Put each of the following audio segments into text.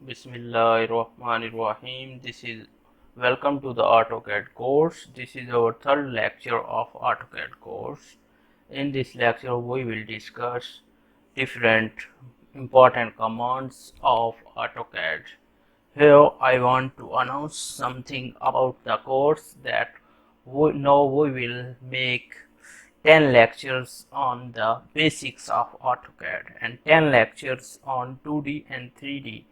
Bismillahirrahmanirrahim. Welcome to the Autocad course. This is our third lecture of Autocad course. In this lecture, we will discuss different important commands of Autocad. Here, I want to announce something about the course that now we will make 10 lectures on the basics of AutoCAD and 10 lectures on 2D and 3D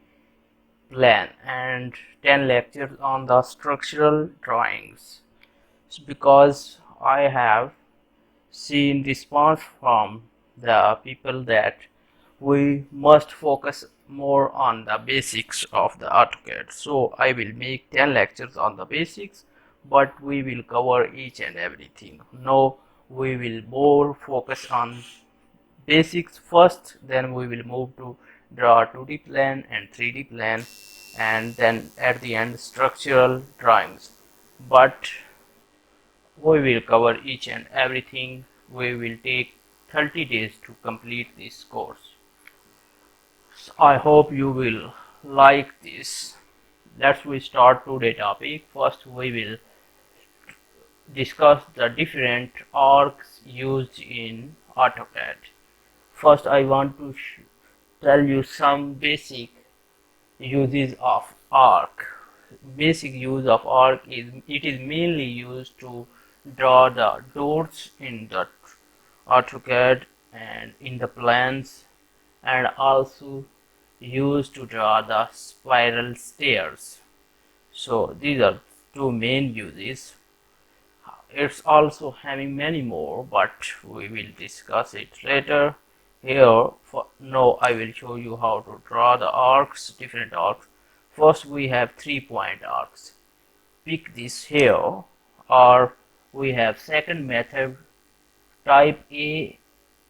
plan and 10 lectures on the structural drawings. Because I have seen response from the people that we must focus more on the basics of the AutoCAD. So I will make 10 lectures on the basics, but we will cover each and everything. Now we will more focus on basics first, then we will move to draw 2D plan and 3D plan, and then at the end structural drawings. But we will cover each and everything. We will take 30 days to complete this course. So I hope you will like this. Let's we start today's topic. First we will discuss the different arcs used in AutoCAD. First I want to tell you some basic uses of arc. Basic use of arc is it is mainly used to draw the doors in the AutoCAD and in the plans, and also used to draw the spiral stairs. So these are two main uses. It's also having many more, but we will discuss it later. Here, for now, I will show you how to draw the arcs, different arcs. First, we have 3-point arcs. Pick this here, or we have second method, type A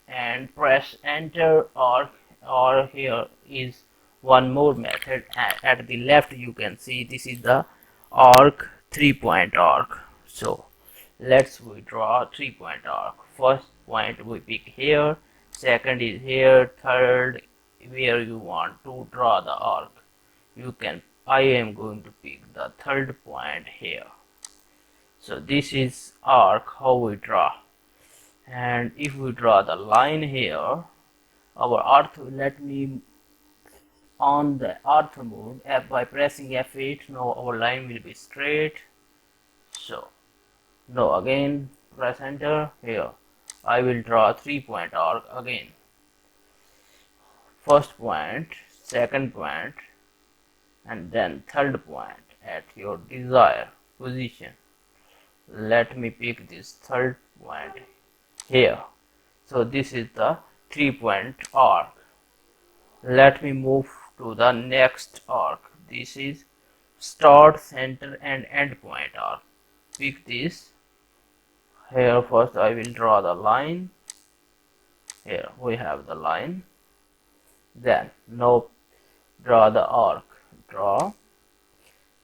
and press enter arc, or here is one more method. At the left, you can see this is the arc, 3-point arc. So let's we draw 3-point arc. First point we pick here, second is here, third where you want to draw the arc. I am going to pick the third point here. So this is arc how we draw. And if we draw the line here, our let me on the ortho mode by pressing F8. Now our line will be straight. So now again press enter. Here I will draw a 3-point arc again. First point, second point, and then third point at your desired position. Let me pick this third point here. So this is the 3-point arc. Let me move to the next arc. This is start, center and end point arc. Pick this. Here first I will draw the line. Here we have the line. Then now draw the arc. Draw.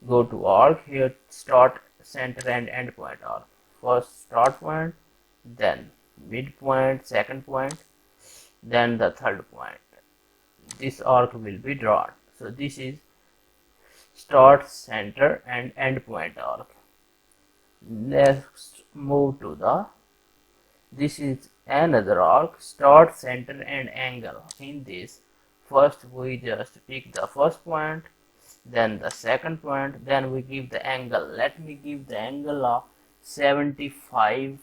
Go to arc. Here start, center and end point arc. First start point, then midpoint, second point, then the third point. This arc will be drawn. So this is start, center and end point arc. Next move to the this is another arc, start, center and angle. In this first we just pick the first point, then the second point, then we give the angle. Let me give the angle of 75.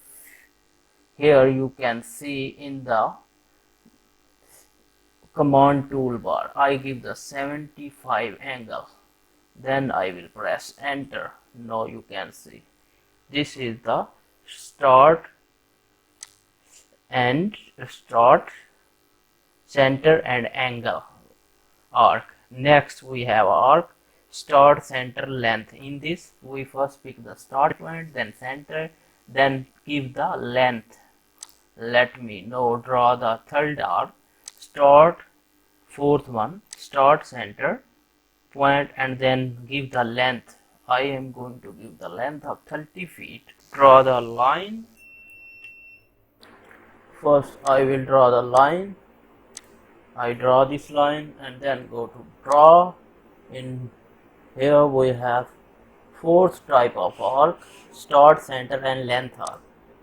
Here you can see in the command toolbar I give the 75 angle, then I will press enter. Now you can see this is the start, center and angle arc. Next we have arc, start, center, length. In this we first pick the start point, then center, then give the length. Let me now draw the third arc, start, fourth one, start, center, point and then give the length. I am going to give the length of 30 feet. Draw the line. First I will draw the line. I draw this line and then go to draw, In here we have fourth type of arc: start, center and length arc.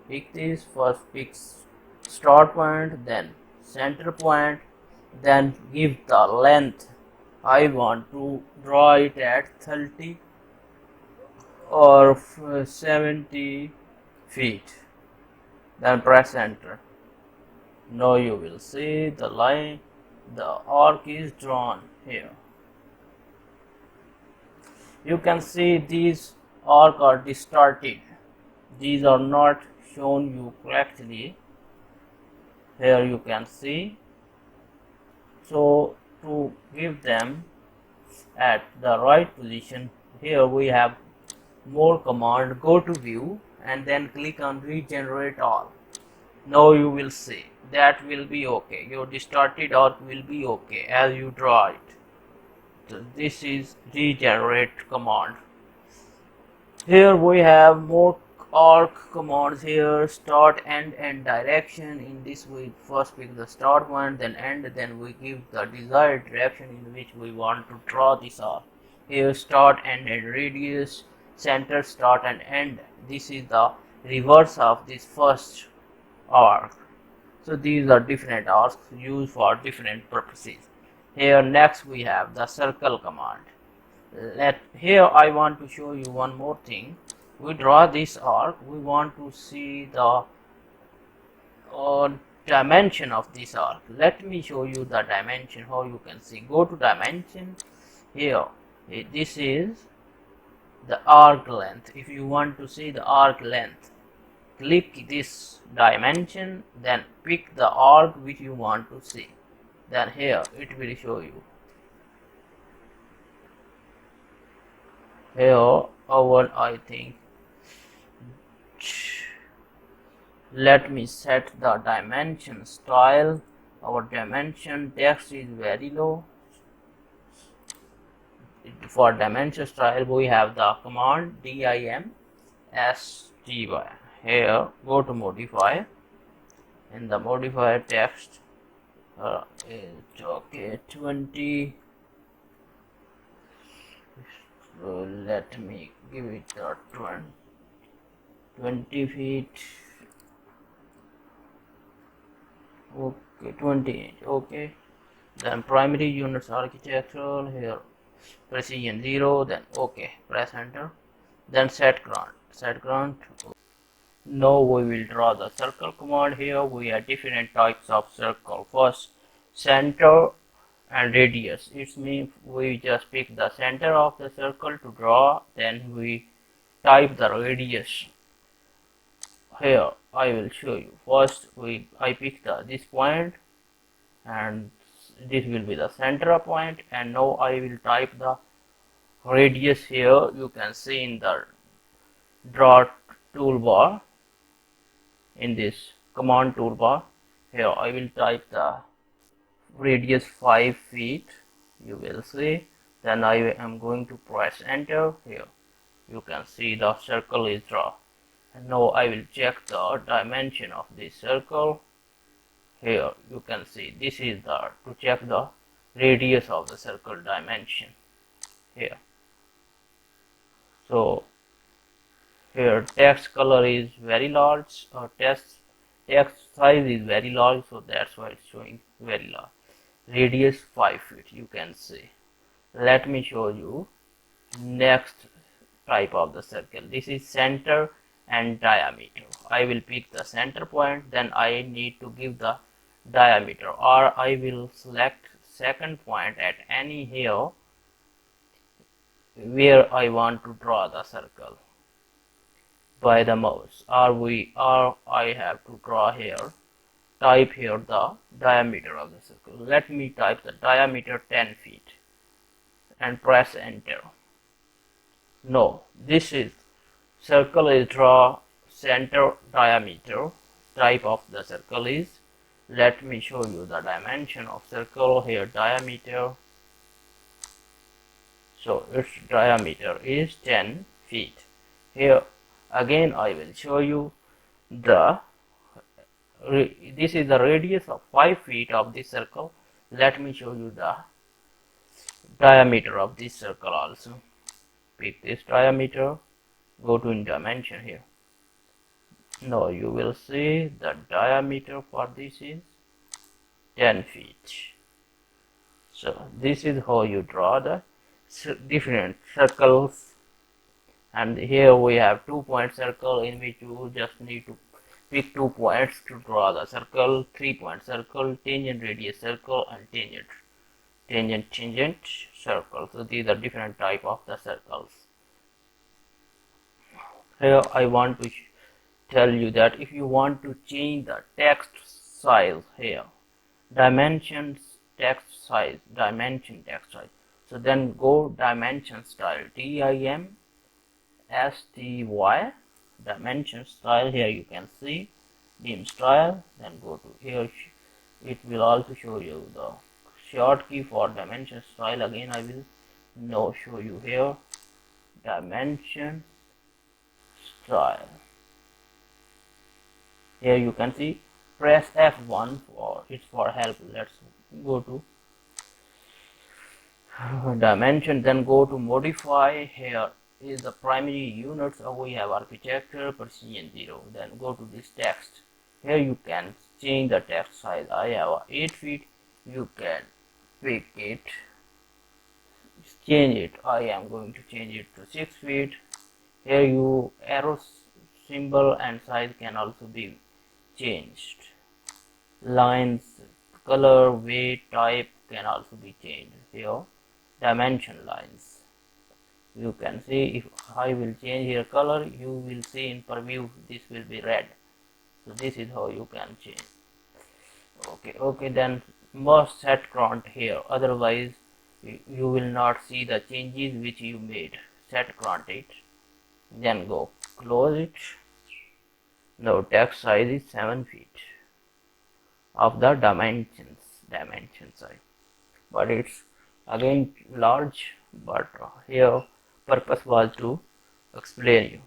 Pick this. First pick start point, then center point, then give the length. I want to draw it at 30 or 70 feet. Then press enter. Now you will see the line, the arc is drawn here. You can see these arcs are distorted. These are not shown you correctly. Here you can see. So to give them at the right position, here we have more command. Go to view and then click on regenerate all. Now you will see that will be okay. Your distorted arc will be okay as you draw it. So this is regenerate command. Here we have more arc commands here: start, end and direction. In this we first pick the start one, then end, then we give the desired direction in which we want to draw this arc. Here start, end and radius, center, start and end. This is the reverse of this first arc. So these are different arcs used for different purposes. Here next we have the circle command. Here I want to show you one more thing. We draw this arc. We want to see the dimension of this arc. Let me show you the dimension. How you can see. Go to dimension. Here this is the arc length. If you want to see the arc length, click this dimension, then pick the arc which you want to see. Then here it will show you. Here I think, let me set the dimension style. Our dimension text is very low. For dimension style we have the command dimsty. Here go to modify. In the modifier text it's okay 20. So let me give it a 20 feet. Okay, 20 inch. Okay. Then primary units architectural. Here precision 0. Then okay. Press enter. Then set grant. Set grant. Now we will draw the circle command. Here we have different types of circle. First, center and radius. It means we just pick the center of the circle to draw, then we type the radius. Here I will show you. First I pick this point and this will be the center point, and now I will type the radius. Here you can see in the draw toolbar, in this command toolbar. Here I will type the radius 5 feet. You will see. Then I am going to press enter. Here you can see the circle is drawn. And now I will check the dimension of this circle. Here you can see this is the to check the radius of the circle dimension here. So here text color is very large, or text size is very large, so that's why it's showing very large. Radius 5 feet you can see. Let me show you next type of the circle. This is center and diameter. I will pick the center point, then I need to give the diameter, or I will select second point at any here where I want to draw the circle by the mouse, or I have to draw here, type here the diameter of the circle. Let me type the diameter 10 feet and press enter. No, this is circle is draw center diameter. Type of the circle is, let me show you the dimension of circle here, diameter. So its diameter is 10 feet. Here again I will show you the this is the radius of 5 feet of this circle. Let me show you the diameter of this circle also. Pick this diameter, go to dimension here. Now you will see the diameter for this is 10 feet. So this is how you draw the different circles, and here we have 2-point circle in which you just need to pick 2 points to draw the circle, 3-point circle, tangent radius circle, and tangent circle. So these are different type of the circles. Here I want to tell you that if you want to change the text size here, dimensions text size, dimension text size, so then go dimension style, DIMSTY dimension style. Here you can see dim style, then go to here. It will also show you the short key for dimension style. Again I will now show you here dimension style. Here you can see press F1 for it's for help. Let's go to dimension, then go to modify. Here is the primary units. We have architecture precision 0. Then go to this text. Here you can change the text size. I have 8 feet. You can pick it, change it. I am going to change it to 6 feet. Here you arrow symbol and size can also be changed. Lines, color, weight, type can also be changed. Here dimension lines, you can see if I will change here color, you will see in preview this will be red. So this is how you can change. Okay, then must set current here, otherwise you will not see the changes which you made. Set current it, then go close it. Now text size is 7 feet of the dimension size, but it's again large, but here purpose was to explain you.